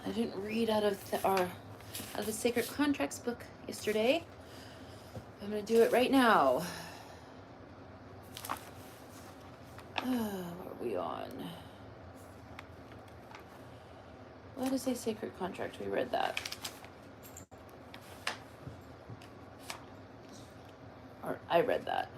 I didn't read out of the Sacred Contracts book yesterday. I'm going to do it right now. What are we on? What is a sacred contract? We read that. Or I read that.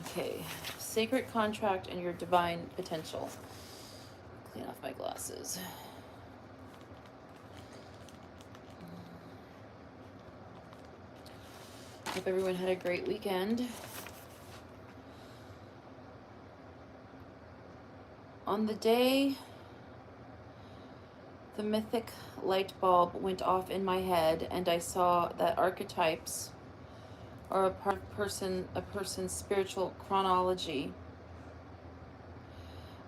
Okay. Sacred contract and your divine potential. Clean off my glasses. Hope everyone had a great weekend. On the day the mythic light bulb went off in my head and I saw that archetypes are a part of a person's spiritual chronology,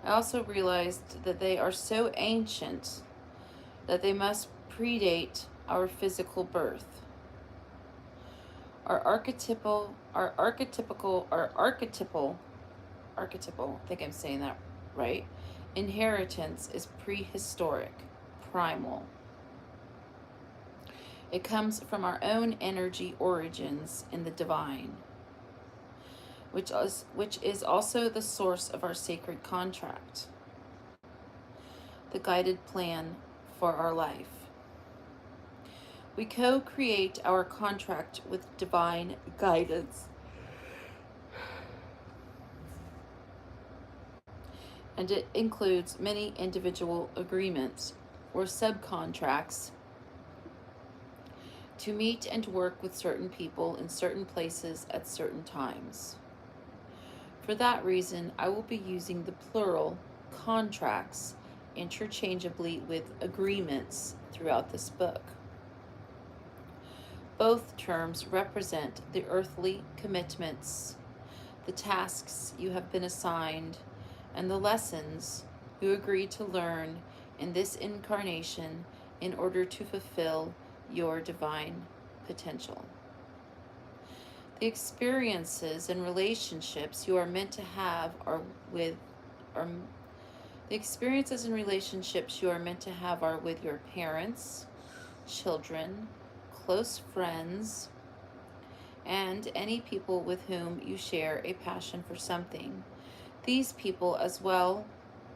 I also realized that they are so ancient that they must predate our physical birth. Our archetypal, I think I'm saying that right, inheritance is prehistoric, primal. It comes from our own energy origins in the divine, which is also the source of our sacred contract, the guided plan for our life. We co-create our contract with divine guidance, and it includes many individual agreements or subcontracts to meet and work with certain people in certain places at certain times. For that reason, I will be using the plural contracts interchangeably with agreements throughout this book. Both terms represent the earthly commitments, the tasks you have been assigned, and the lessons you agree to learn in this incarnation in order to fulfill your divine potential. The experiences and relationships you are meant to have are with your parents, children, close friends, and any people with whom you share a passion for something. These people, as well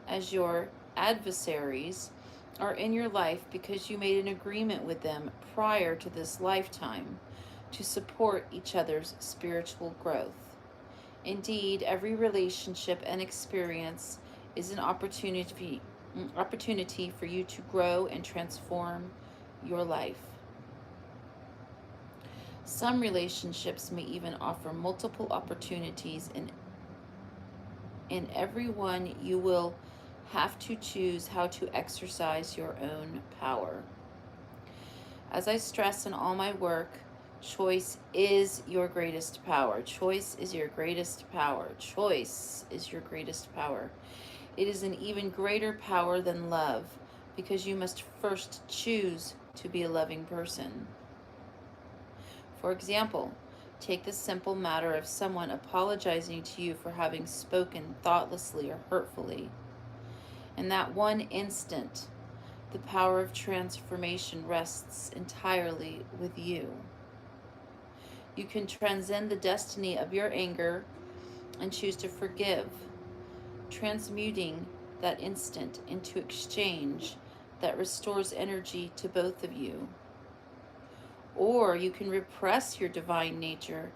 as your adversaries, are in your life because you made an agreement with them prior to this lifetime to support each other's spiritual growth. Indeed, every relationship and experience is an opportunity for you to grow and transform your life. Some relationships may even offer multiple opportunities. In every one, you will have to choose how to exercise your own power. As I stress in all my work, choice is your greatest power. Choice is your greatest power. Choice is your greatest power. It is an even greater power than love, because you must first choose to be a loving person. For example, take the simple matter of someone apologizing to you for having spoken thoughtlessly or hurtfully. In that one instant, the power of transformation rests entirely with you. You can transcend the destiny of your anger and choose to forgive, transmuting that instant into exchange that restores energy to both of you. Or you can repress your divine nature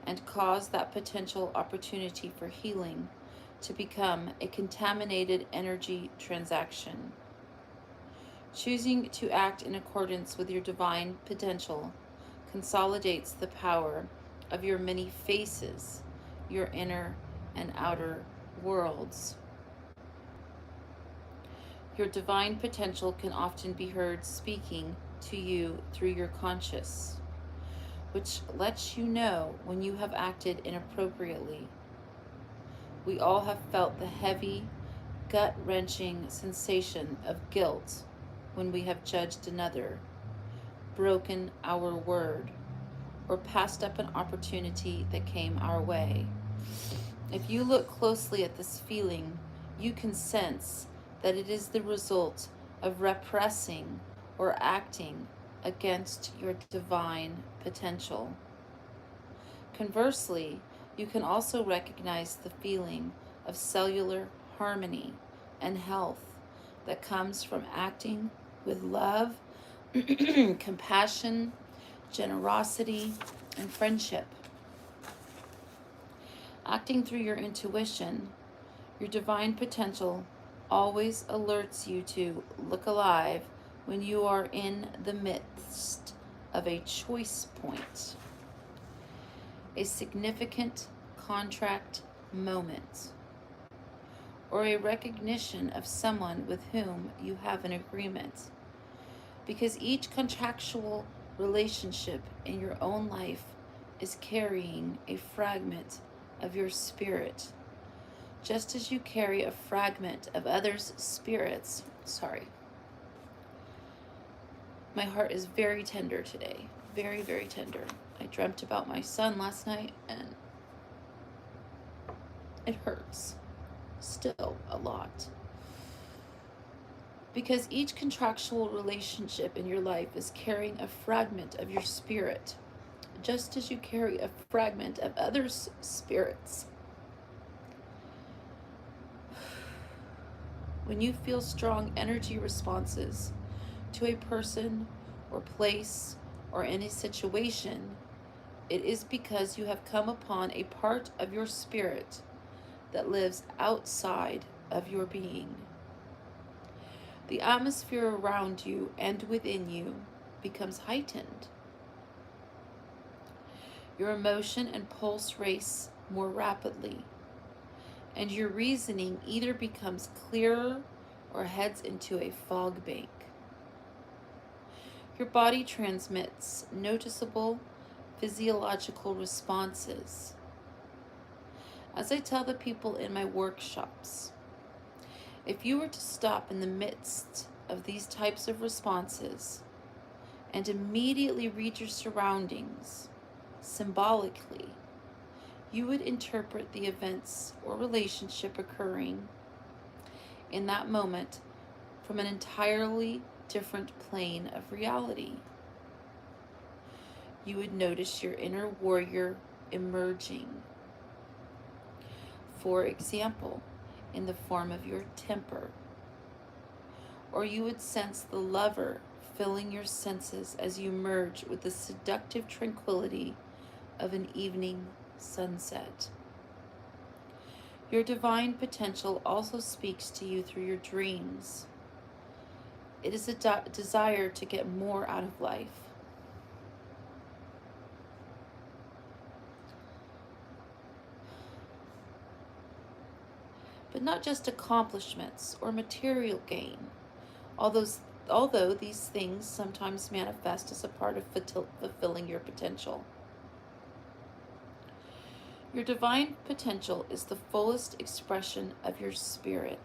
and cause that potential opportunity for healing to become a contaminated energy transaction. Choosing to act in accordance with your divine potential consolidates the power of your many faces, your inner and outer worlds. Your divine potential can often be heard speaking to you through your conscious, which lets you know when you have acted inappropriately. We all have felt the heavy, gut-wrenching sensation of guilt when we have judged another, broken our word, or passed up an opportunity that came our way. If you look closely at this feeling, you can sense that it is the result of repressing or acting against your divine potential. Conversely, you can also recognize the feeling of cellular harmony and health that comes from acting with love, compassion, generosity, and friendship. Acting through your intuition, your divine potential always alerts you to look alive when you are in the midst of a choice point, a significant contract moment, or a recognition of someone with whom you have an agreement. Because each contractual relationship in your own life is carrying a fragment of your spirit, just as you carry a fragment of others' spirits. Sorry. My heart is very tender today. Very, very tender. I dreamt about my son last night and it hurts. Still a lot. Because each contractual relationship in your life is carrying a fragment of your spirit, just as you carry a fragment of others' spirits. When you feel strong energy responses to a person or place or any situation, it is because you have come upon a part of your spirit that lives outside of your being. The atmosphere around you and within you becomes heightened. Your emotion and pulse race more rapidly, and your reasoning either becomes clearer or heads into a fog bank. Your body transmits noticeable physiological responses. As I tell the people in my workshops, if you were to stop in the midst of these types of responses and immediately read your surroundings symbolically, you would interpret the events or relationship occurring in that moment from an entirely different plane of reality. You would notice your inner warrior emerging. For example, in the form of your temper. Or you would sense the lover filling your senses as you merge with the seductive tranquility of an evening sunset. Your divine potential also speaks to you through your dreams. It is a desire to get more out of life. But not just accomplishments or material gain, although these things sometimes manifest as a part of fulfilling your potential. Your divine potential is the fullest expression of your spirit.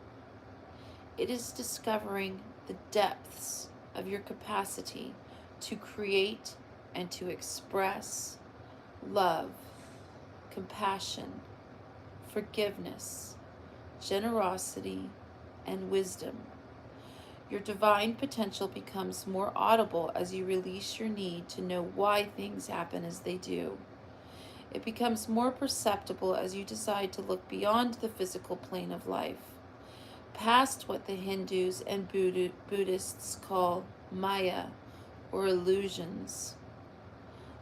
It is discovering the depths of your capacity to create and to express love, compassion, forgiveness, generosity, and wisdom. Your divine potential becomes more audible as you release your need to know why things happen as they do. It becomes more perceptible as you decide to look beyond the physical plane of life, past what the Hindus and Buddhists call Maya, or illusions,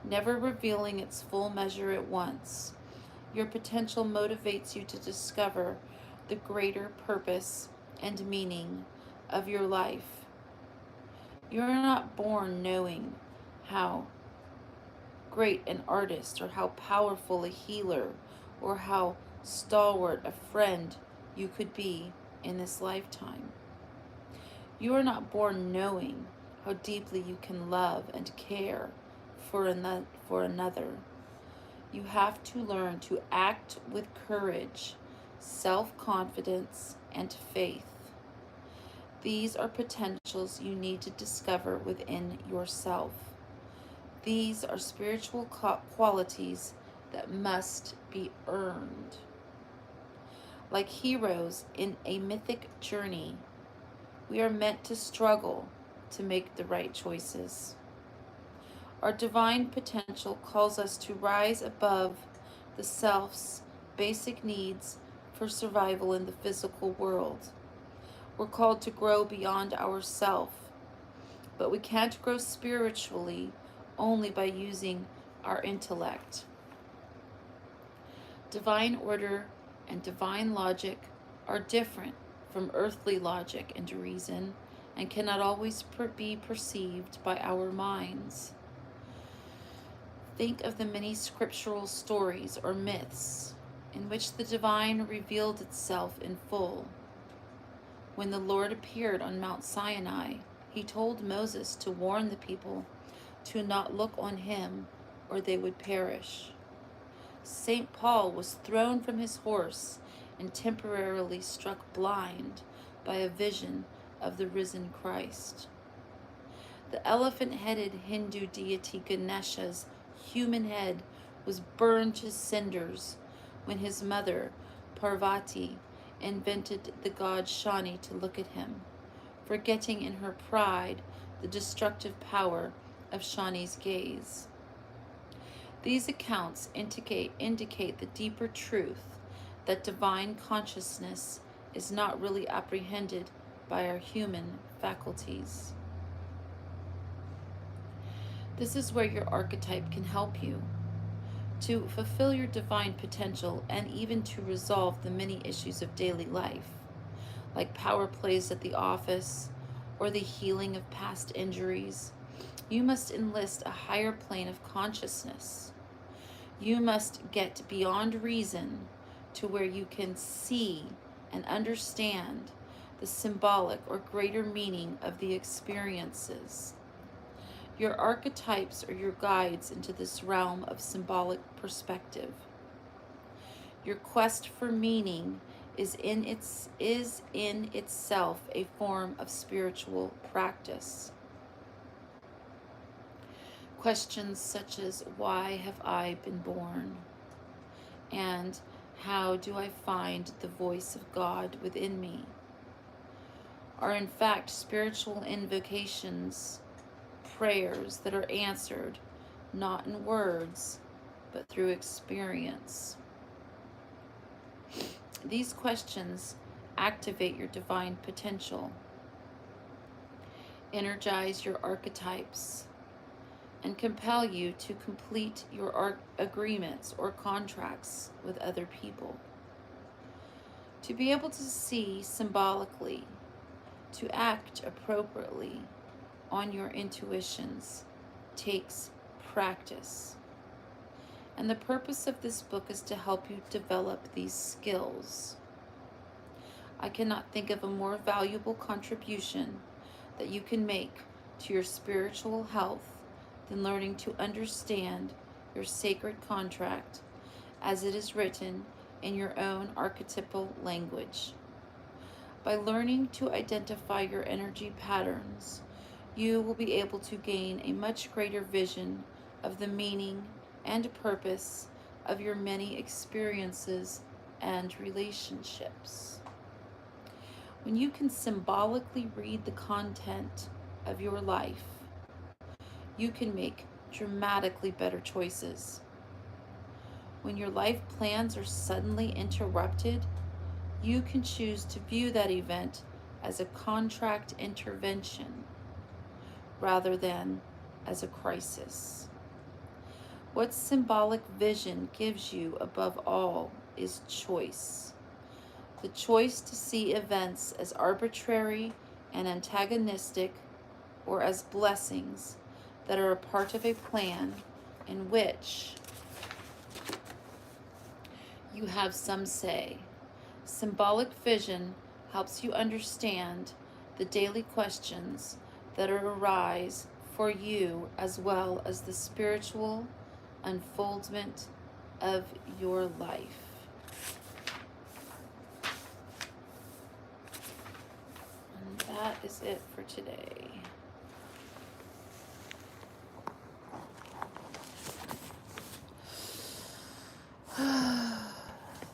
never revealing its full measure at once. Your potential motivates you to discover the greater purpose and meaning of your life. You are not born knowing how great an artist or how powerful a healer or how stalwart a friend you could be in this lifetime. You are not born knowing how deeply you can love and care for another. You have to learn to act with courage, self-confidence, and faith. These are potentials you need to discover within yourself. These are spiritual qualities that must be earned. Like heroes in a mythic journey, We are meant to struggle to make the right choices. Our divine potential calls us to rise above the self's basic needs for survival in the physical world. We're called to grow beyond ourself, but we can't grow spiritually only by using our intellect. Divine order and divine logic are different from earthly logic and reason and cannot always be perceived by our minds. Think of the many scriptural stories or myths in which the divine revealed itself in full. When the Lord appeared on Mount Sinai, he told Moses to warn the people to not look on him or they would perish. St. Paul was thrown from his horse and temporarily struck blind by a vision of the risen Christ. The elephant-headed Hindu deity Ganesha's human head was burned to cinders when his mother, Parvati, invented the god Shani to look at him, forgetting in her pride the destructive power of Shani's gaze. These accounts indicate the deeper truth that divine consciousness is not really apprehended by our human faculties. This is where your archetype can help you to fulfill your divine potential and even to resolve the many issues of daily life, like power plays at the office or the healing of past injuries. You must enlist a higher plane of consciousness. You must get beyond reason to where you can see and understand the symbolic or greater meaning of the experiences. Your archetypes are your guides into this realm of symbolic perspective. Your quest for meaning is in itself a form of spiritual practice. Questions such as, why have I been born? And how do I find the voice of God within me? Are in fact spiritual invocations, prayers that are answered not in words, but through experience. These questions activate your divine potential, energize your archetypes, and compel you to complete your agreements or contracts with other people. To be able to see symbolically, to act appropriately on your intuitions takes practice. And the purpose of this book is to help you develop these skills. I cannot think of a more valuable contribution that you can make to your spiritual health than learning to understand your sacred contract as it is written in your own archetypal language. By learning to identify your energy patterns, you will be able to gain a much greater vision of the meaning and purpose of your many experiences and relationships. When you can symbolically read the content of your life, you can make dramatically better choices. When your life plans are suddenly interrupted, you can choose to view that event as a contract intervention rather than as a crisis. What symbolic vision gives you above all is choice. The choice to see events as arbitrary and antagonistic or as blessings that are a part of a plan in which you have some say. Symbolic vision helps you understand the daily questions that arise for you as well as the spiritual unfoldment of your life. And that is it for today.